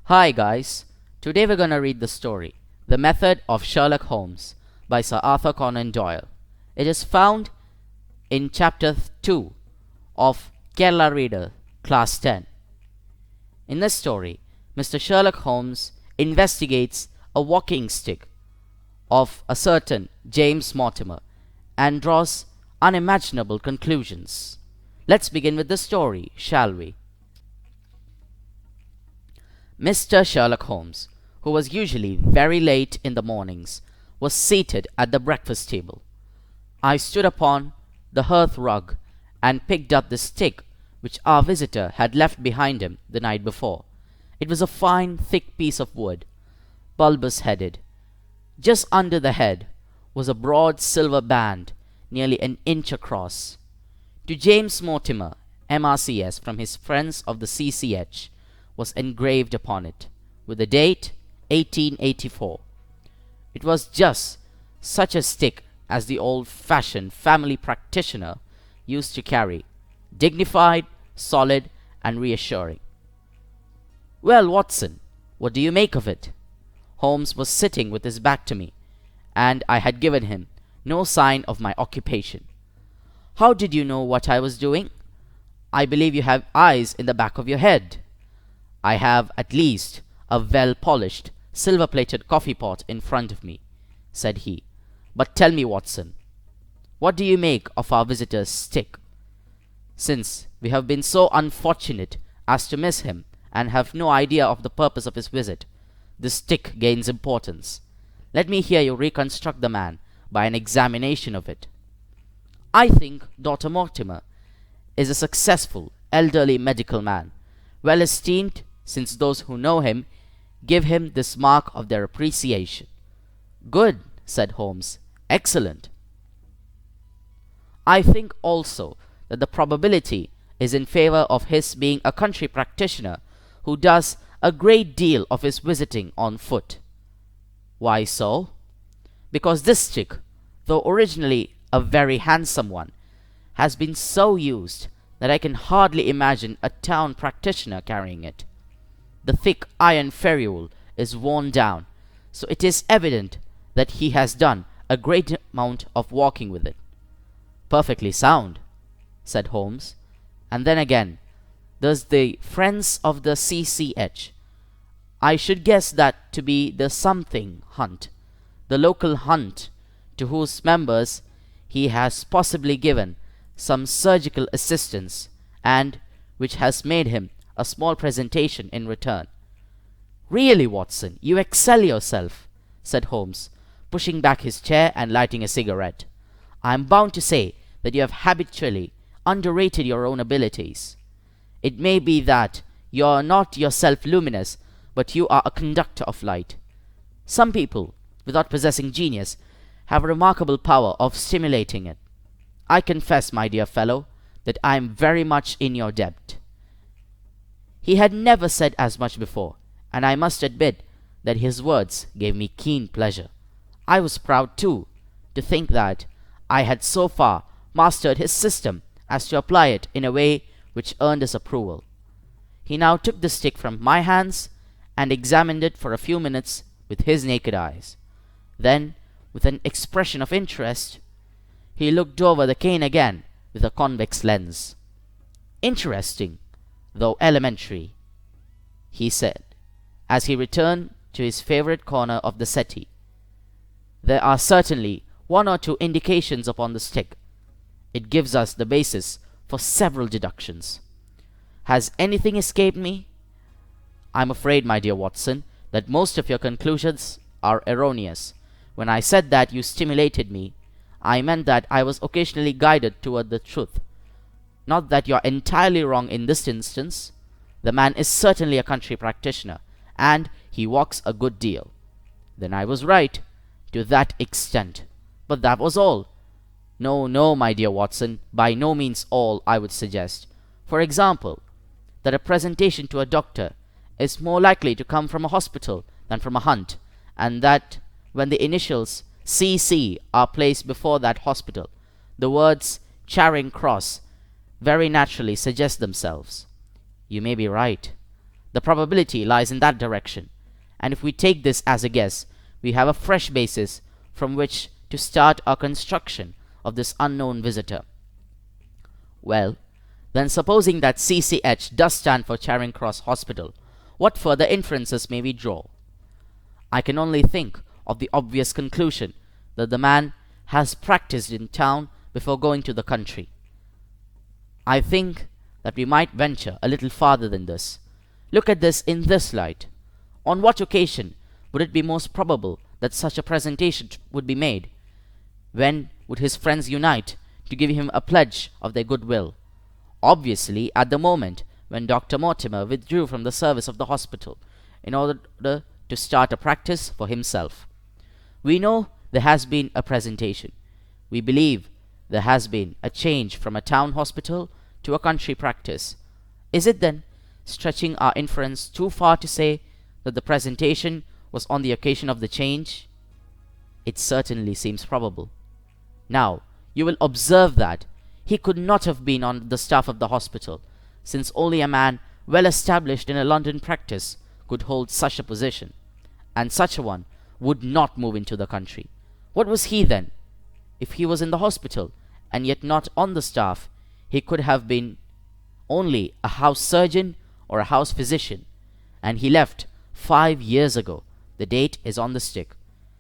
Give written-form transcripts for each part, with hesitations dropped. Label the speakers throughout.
Speaker 1: Hi guys, today we're gonna read the story, The Method of Sherlock Holmes by Sir Arthur Conan Doyle. It is found in chapter 2 of Kerala Reader, Class 10. In this story, Mr. Sherlock Holmes investigates a walking stick of a certain James Mortimer and draws unimaginable conclusions. Let's begin with the story, shall we? Mr. Sherlock Holmes, who was usually very late in the mornings, was seated at the breakfast table. I stood upon the hearth rug and picked up the stick which our visitor had left behind him the night before. It was a fine, thick piece of wood, bulbous-headed. Just under the head was a broad silver band nearly an inch across. To James Mortimer, MRCS, from his friends of the CCH, was engraved upon it, with the date 1884. It was just such a stick as the old-fashioned family practitioner used to carry, dignified, solid, and reassuring. "Well, Watson, what do you make of it?" Holmes was sitting with his back to me, and I had given him no sign of my occupation. "How did you know what I was doing? I believe you have eyes in the back of your head." "I have at least a well-polished, silver-plated coffee-pot in front of me," said he. "But tell me, Watson, what do you make of our visitor's stick? Since we have been so unfortunate as to miss him and have no idea of the purpose of his visit, this stick gains importance. Let me hear you reconstruct the man by an examination of it." "I think Dr. Mortimer is a successful, elderly medical man, well esteemed, since those who know him give him this mark of their appreciation." "Good," said Holmes. "Excellent. I think also that the probability is in favor of his being a country practitioner who does a great deal of his visiting on foot." "Why so?" "Because this stick, though originally a very handsome one, has been so used that I can hardly imagine a town practitioner carrying it. The thick iron ferrule is worn down, so it is evident that he has done a great amount of walking with it." "Perfectly sound," said Holmes. "And then again, there's the Friends of the CCH. I should guess that to be the something hunt, the local hunt, to whose members he has possibly given some surgical assistance, and which has made him a small presentation in return." "Really, Watson, you excel yourself," said Holmes, pushing back his chair and lighting a cigarette. "I am bound to say that you have habitually underrated your own abilities. It may be that you are not yourself luminous, but you are a conductor of light. Some people, without possessing genius, have a remarkable power of stimulating it. I confess, my dear fellow, that I am very much in your debt." He had never said as much before, and I must admit that his words gave me keen pleasure. I was proud, too, to think that I had so far mastered his system as to apply it in a way which earned his approval. He now took the stick from my hands and examined it for a few minutes with his naked eyes. Then, with an expression of interest, he looked over the cane again with a convex lens. "Interesting, though elementary," he said, as he returned to his favorite corner of the settee. "There are certainly one or two indications upon the stick. It gives us the basis for several deductions. Has anything escaped me? I'm afraid, my dear Watson, that most of your conclusions are erroneous. When I said that you stimulated me, I meant that I was occasionally guided toward the truth. Not that you are entirely wrong in this instance. The man is certainly a country practitioner, and he walks a good deal. Then I was right, to that extent. But that was all. No, no, my dear Watson, by no means all, I would suggest. For example, that a presentation to a doctor is more likely to come from a hospital than from a hunt, and that when the initials CC are placed before that hospital, the words Charing Cross very naturally suggest themselves." "You may be right, The probability lies in that direction, and if we take this as a guess, we have a fresh basis from which to start our construction of this unknown visitor. Well, then, supposing that CCH does stand for Charing Cross Hospital, what further inferences may we draw? I can only think of the obvious conclusion that the man has practiced in town before going to the country. I think that we might venture a little farther than this. Look at this in this light. On what occasion would it be most probable that such a presentation would be made? When would his friends unite to give him a pledge of their goodwill? Obviously, at the moment when Dr. Mortimer withdrew from the service of the hospital in order to start a practice for himself. We know there has been a presentation. We believe there has been a change from a town hospital to a country practice. Is it then stretching our inference too far to say that the presentation was on the occasion of the change? It certainly seems probable. Now, you will observe that he could not have been on the staff of the hospital, since only a man well established in a London practice could hold such a position, and such a one would not move into the country. What was he then? If he was in the hospital, and yet not on the staff, he could have been only a house surgeon or a house physician, and he left 5 years ago. The date is on the stick.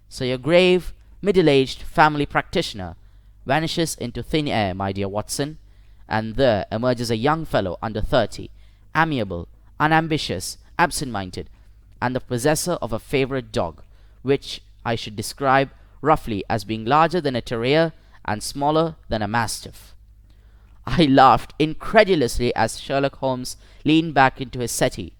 Speaker 1: So your grave, middle-aged family practitioner vanishes into thin air, my dear Watson, and there emerges a young fellow under 30, amiable, unambitious, absent-minded, and the possessor of a favourite dog, which I should describe roughly as being larger than a terrier and smaller than a mastiff. I laughed incredulously as Sherlock Holmes leaned back into his settee.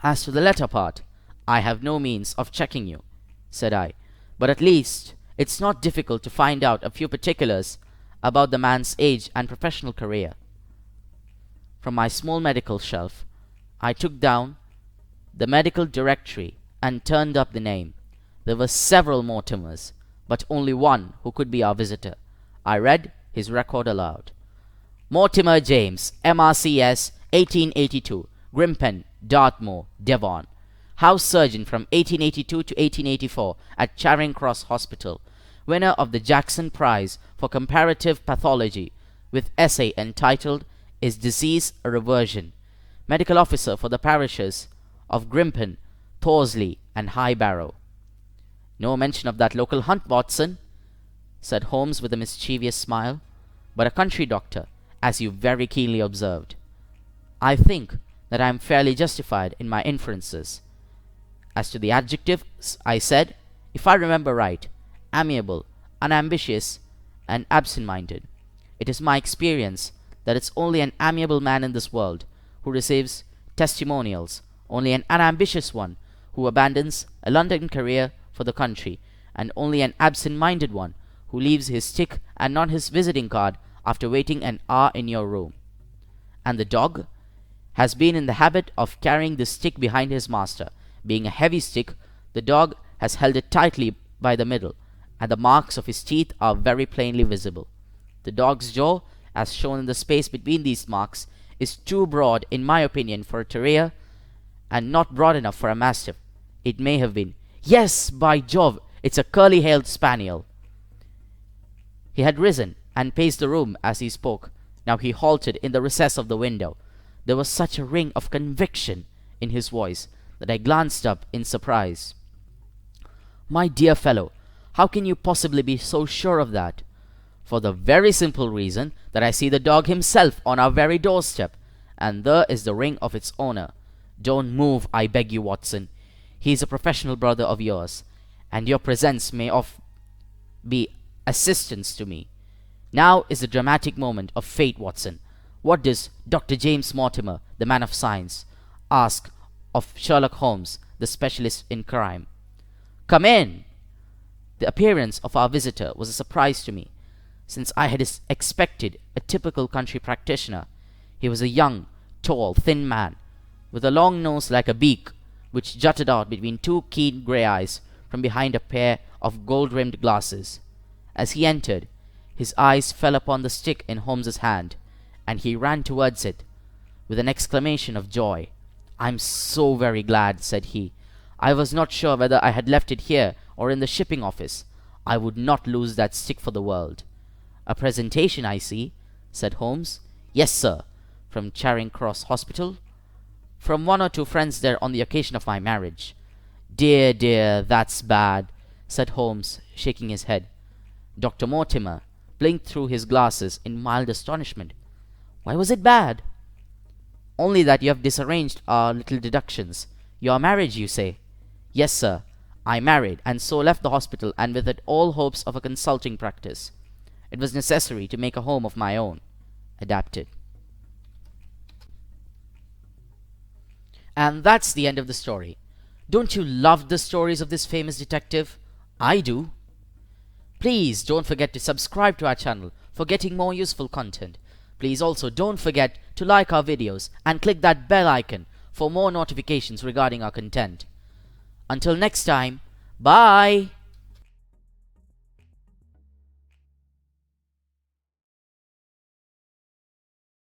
Speaker 1: As to the latter part, I have no means of checking you, said I, but at least it's not difficult to find out a few particulars about the man's age and professional career. From my small medical shelf, I took down the medical directory and turned up the name. There were several Mortimers, but only one who could be our visitor. I read his record aloud. Mortimer James, MRCS, 1882, Grimpen, Dartmoor, Devon. House surgeon from 1882 to 1884 at Charing Cross Hospital. Winner of the Jackson Prize for Comparative Pathology, with essay entitled Is Disease a Reversion? Medical officer for the parishes of Grimpen, Thorsley, and High Barrow. No mention of that local hunt, Watson, said Holmes with a mischievous smile, but a country doctor, as you very keenly observed. I think that I am fairly justified in my inferences. As to the adjectives, I said, if I remember right, amiable, unambitious, and absent-minded. It is my experience that it's only an amiable man in this world who receives testimonials, only an unambitious one who abandons a London career for the country, and only an absent-minded one who leaves his stick and not his visiting card after waiting an hour in your room. And the dog has been in the habit of carrying the stick behind his master. Being a heavy stick, the dog has held it tightly by the middle, and the marks of his teeth are very plainly visible. The dog's jaw, as shown in the space between these marks, is too broad, in my opinion, for a terrier, and not broad enough for a mastiff. It may have been. Yes, by Jove, it's a curly-hailed spaniel. He had risen and paced the room as he spoke. Now he halted in the recess of the window. There was such a ring of conviction in his voice that I glanced up in surprise. My dear fellow, how can you possibly be so sure of that? For the very simple reason that I see the dog himself on our very doorstep, and there is the ring of its owner. Don't move, I beg you, Watson. He is a professional brother of yours, and your presence may be assistance to me. Now is the dramatic moment of fate, Watson. What does Dr. James Mortimer, the man of science, ask of Sherlock Holmes, the specialist in crime? Come in! The appearance of our visitor was a surprise to me, since I had expected a typical country practitioner. He was a young, tall, thin man, with a long nose like a beak, which jutted out between two keen grey eyes from behind a pair of gold-rimmed glasses. As he entered, his eyes fell upon the stick in Holmes's hand, and he ran towards it with an exclamation of joy. "I'm so very glad," said he. "I was not sure whether I had left it here or in the shipping office. I would not lose that stick for the world." "A presentation, I see," said Holmes. "Yes, sir, from Charing Cross Hospital. From one or two friends there on the occasion of my marriage." "Dear, dear, that's bad," said Holmes, shaking his head. Dr. Mortimer blinked through his glasses in mild astonishment. "Why was it bad?" "Only that you have disarranged our little deductions. You are married, you say?" "Yes, sir, I married, and so left the hospital, and with it all hopes of a consulting practice. It was necessary to make a home of my own." Adapted. And that's the end of the story. Don't you love the stories of this famous detective? I do. Please don't forget to subscribe to our channel for getting more useful content. Please also don't forget to like our videos and click that bell icon for more notifications regarding our content. Until next time, bye!